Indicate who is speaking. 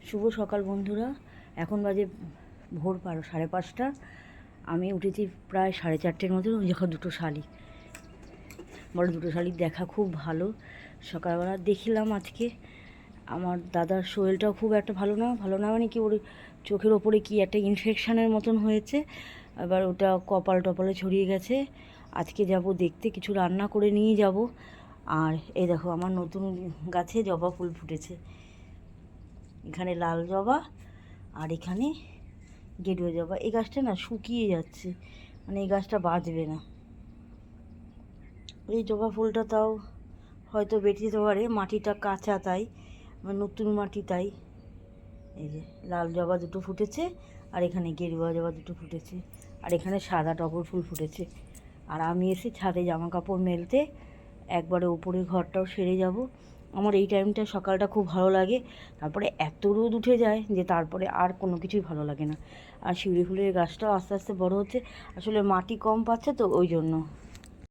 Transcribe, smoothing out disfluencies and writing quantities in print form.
Speaker 1: শুভ সকাল বন্ধুরা। এখন বাজে ভোর 5:30। আমি উঠেছি প্রায় 4:30 মতো। ওই যখন দুটো শালিক, বড় দুটো শালিক দেখা খুব ভালো। সকালবেলা দেখলাম আজকে আমার দাদার শরীরটাও খুব একটা ভালো না মানে কি, ওর চোখের ওপরে কি একটা ইনফেকশানের মতন হয়েছে। এবার ওটা কপাল টপালে ছড়িয়ে গেছে। আজকে যাব দেখতে, কিছু রান্না করে নিয়ে যাব। আর এই দেখো আমার নতুন গাছে জবা ফুল ফুটেছে। এখানে লাল জবা আর এখানে গেরুয়া জবা। এই গাছটা না শুকিয়ে যাচ্ছে, মানে এই গাছটা বাঁচবে না। এই জবা ফুলটা তাও হয়তো বেঁচে যেতে পারে, মাটিটা কাঁচা তাই, নতুন মাটি তাই। এই যে লাল জবা দুটো ফুটেছে, আর এখানে গেরুয়া জবা দুটো ফুটেছে, আর এখানে সাদা টগর ফুল ফুটেছে। আর আমি এসে ছাদে জামা কাপড় মেলতে, একবারে উপরে ঘরটাও সেরে যাব। আমার এই টাইমটা সকালটা খুব ভালো লাগে। তারপরে এত রোদ উঠে যায় যে তারপরে আর কোনো কিছুই ভালো লাগে না। আর শিউলি ফুলের গাছটাও আস্তে আস্তে বড় হচ্ছে, আসলে মাটি কম পাচ্ছে তো ওই জন্য।